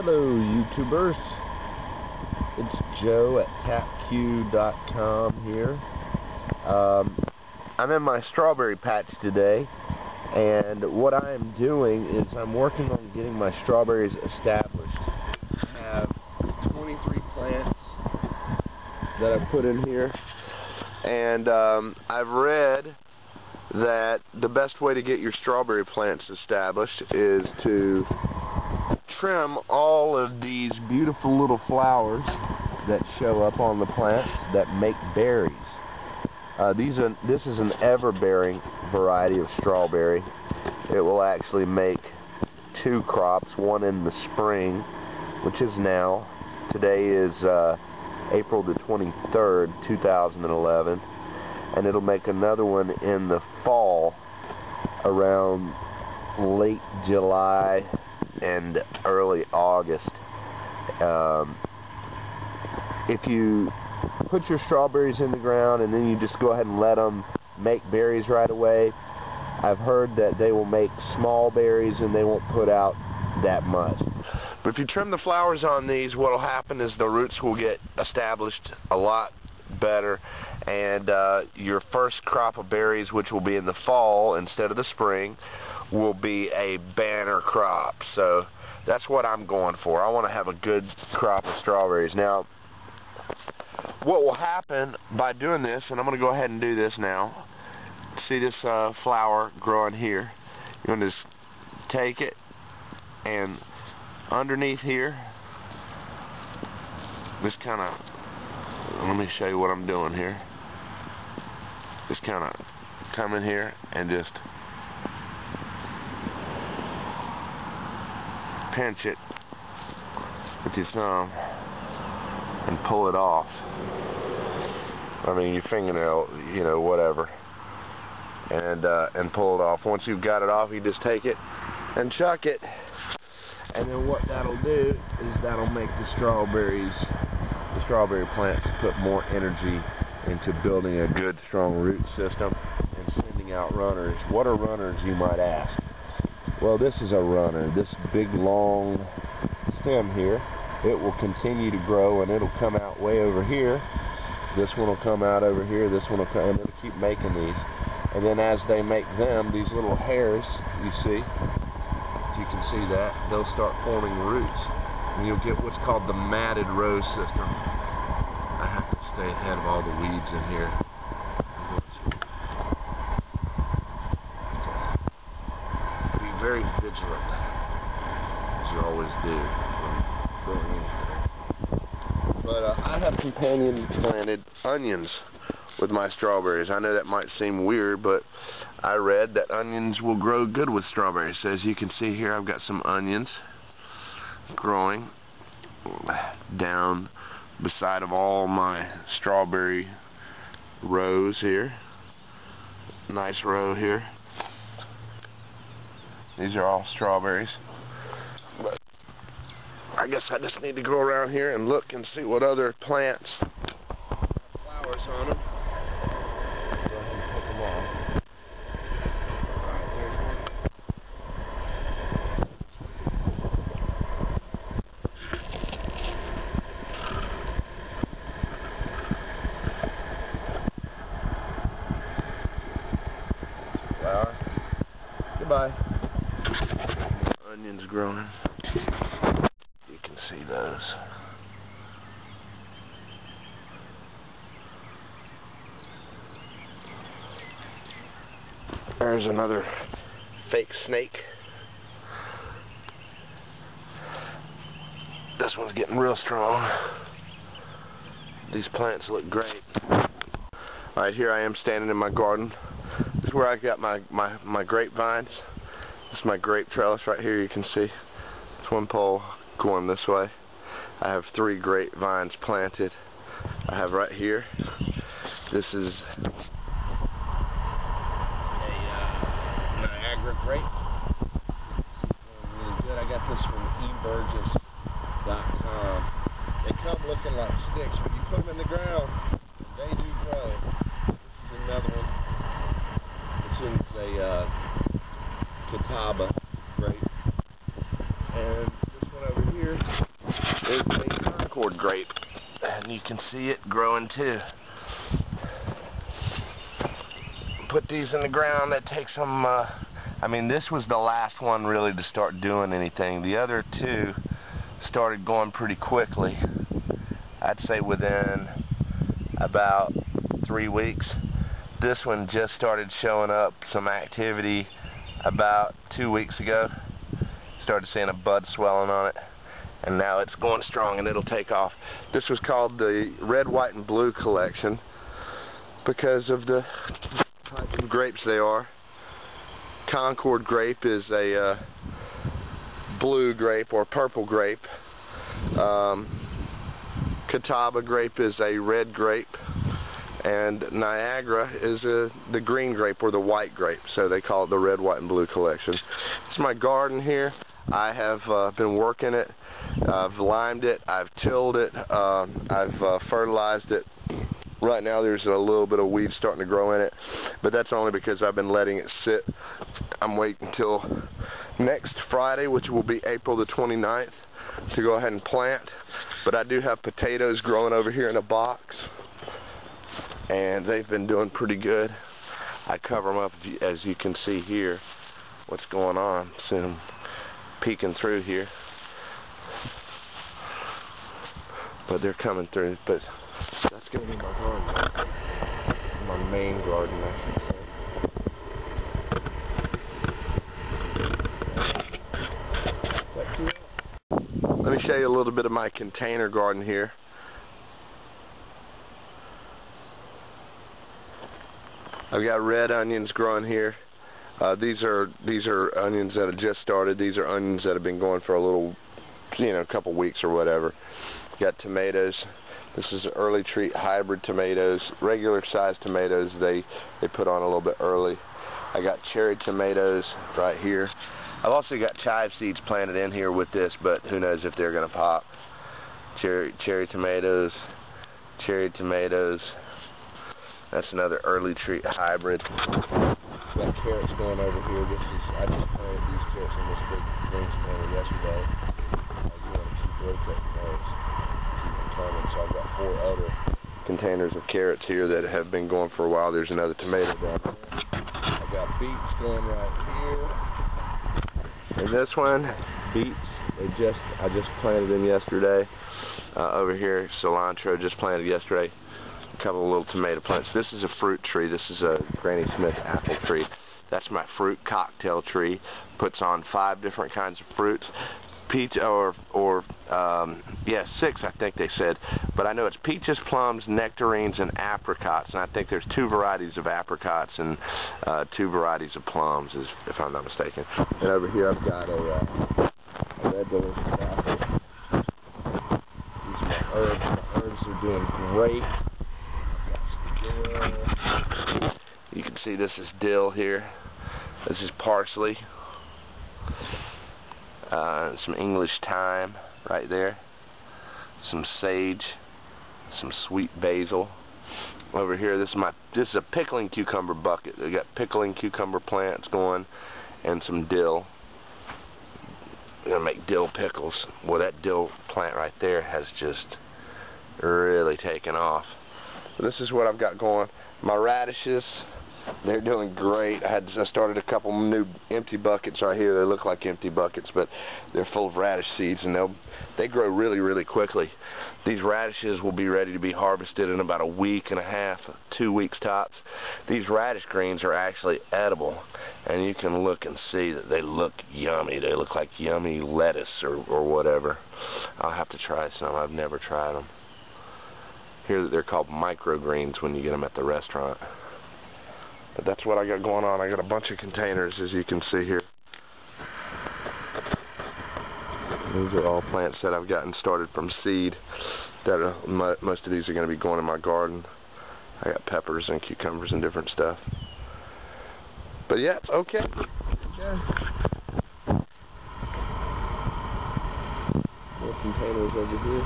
Hello YouTubers, it's Joe at TapQ.com here. I'm in my strawberry patch today, and what I am doing is I'm working on getting my strawberries established. I have 23 plants that I've put in here, and I've read that the best way to get your strawberry plants established is to trim all of these beautiful little flowers that show up on the plants that make berries. This is an ever-bearing variety of strawberry. It will actually make 2 crops, one in the spring, which is now. Today is April the 23rd, 2011, and it'll make another one in the fall around late July and early August. If you put your strawberries in the ground and then you just go ahead and let them make berries right away, I've heard that they will make small berries and they won't put out that much. But if you trim the flowers on these, what will happen is the roots will get established a lot better, and your first crop of berries, which will be in the fall instead of the spring, will be a banner crop. So that's what I'm going for. I want to have a good crop of strawberries. Now, what will happen by doing this, and I'm going to go ahead and do this now. See this flower growing here? You're going to just take it, and underneath here, just kind of, let me show you what I'm doing here. Just kind of come in here and just pinch it with your thumb and pull it off. I mean, your fingernail, you know, whatever, and pull it off. Once you've got it off, you just take it and chuck it, and then what that'll do is that'll make the strawberry plants put more energy into building a good, strong root system and sending out runners. What are runners, you might ask? Well, this is a runner. This big, long stem here, it will continue to grow, and it'll come out way over here. This one will come out over here. This one will come, and it'll keep making these. And then as they make them, these little hairs, you see, you can see that, they'll start forming roots, and you'll get what's called the matted row system. I have to stay ahead of all the weeds in here. Be very vigilant, as you always do when growing anything. But I have companion planted onions with my strawberries. I know that might seem weird, but I read that onions will grow good with strawberries. So as you can see here, I've got some onions growing down beside of all my strawberry rows here. Nice row here. These are all strawberries. But I guess I just need to go around here and look and see what other plants have flowers on them. Go ahead and pick them off. Alright, here's one. Flower. Goodbye. Onions growing. You can see those. There's another fake snake. This one's getting real strong. These plants look great. Alright, here I am standing in my garden. This is where I got my grapevines. This is my grape trellis right here. You can see there's one pole going this way. I have 3 grapevines planted. I have right here, this is grape. Really good. I got this from eburgess.com. They come looking like sticks, but you put them in the ground, they do grow. This is another one. This one's a Catawba grape. And this one over here is a Concord grape, and you can see it growing too. Put these in the ground. That takes them, I mean, this was the last one really to start doing anything. The other two started going pretty quickly. I'd say within about 3 weeks. This one just started showing up some activity about 2 weeks ago. Started seeing a bud swelling on it, and now it's going strong and it'll take off. This was called the red, white, and blue collection because of the type of grapes they are. Concord grape is a blue grape or purple grape. Catawba grape is a red grape, and Niagara is the green grape or the white grape, so they call it the red, white, and blue collection. It's my garden here. I have been working it. I've limed it, I've tilled it, I've fertilized it. Right now there's a little bit of weeds starting to grow in it, but that's only because I've been letting it sit. I'm waiting until next Friday, which will be April the 29th, to go ahead and plant. But I do have potatoes growing over here in a box, and they've been doing pretty good. I cover them up, as you can see here, what's going on. See them peeking through here, but they're coming through. But that's going to be my garden, my main garden, I should say. Let me show you a little bit of my container garden here. I've got red onions growing here. These are onions that have just started. These are onions that have been going for a little, a couple weeks or whatever. Got tomatoes. This is early treat hybrid tomatoes. Regular sized tomatoes they put on a little bit early. I got cherry tomatoes right here. I've also got chive seeds planted in here with this, but who knows if they're gonna pop. Cherry tomatoes, cherry tomatoes. That's another early treat hybrid. Got carrots going over here. I just planted these carrots in this big green container yesterday. You want to keep rotating those, keep them turning. So I've got 4 other containers of carrots here that have been going for a while. There's another tomato down there. I've got beets going right here. And this one, beets, I just planted them yesterday. Over here, cilantro, just planted yesterday. A couple of little tomato plants. This is a fruit tree. This is a Granny Smith apple tree. That's my fruit cocktail tree. Puts on 5 different kinds of fruits. Peach yeah, 6 I think they said, but I know it's peaches, plums, nectarines, and apricots, and I think there's 2 varieties of apricots and 2 varieties of plums, if I'm not mistaken. And over here I've got a red delicious apple. These are my herbs. My herbs are doing great. Got some dill. You can see this is dill here. This is parsley. Some English thyme right there, some sage, some sweet basil. Over here, this is a pickling cucumber bucket. They got pickling cucumber plants going, and some dill. We're gonna make dill pickles. Well, that dill plant right there has just really taken off. So this is what I've got going. My radishes, they're doing great. I started a couple new empty buckets right here. They look like empty buckets, but they're full of radish seeds, and they grow really, really quickly. These radishes will be ready to be harvested in about a week and a half, 2 weeks tops. These radish greens are actually edible, and you can look and see that they look yummy. They look like yummy lettuce or whatever. I'll have to try some. I've never tried them. Here they're called microgreens when you get them at the restaurant. But that's what I got going on. I got a bunch of containers, as you can see here. These are all plants that I've gotten started from seed. Most of these are going to be going in my garden. I got peppers and cucumbers and different stuff. But yeah, okay. More containers over here.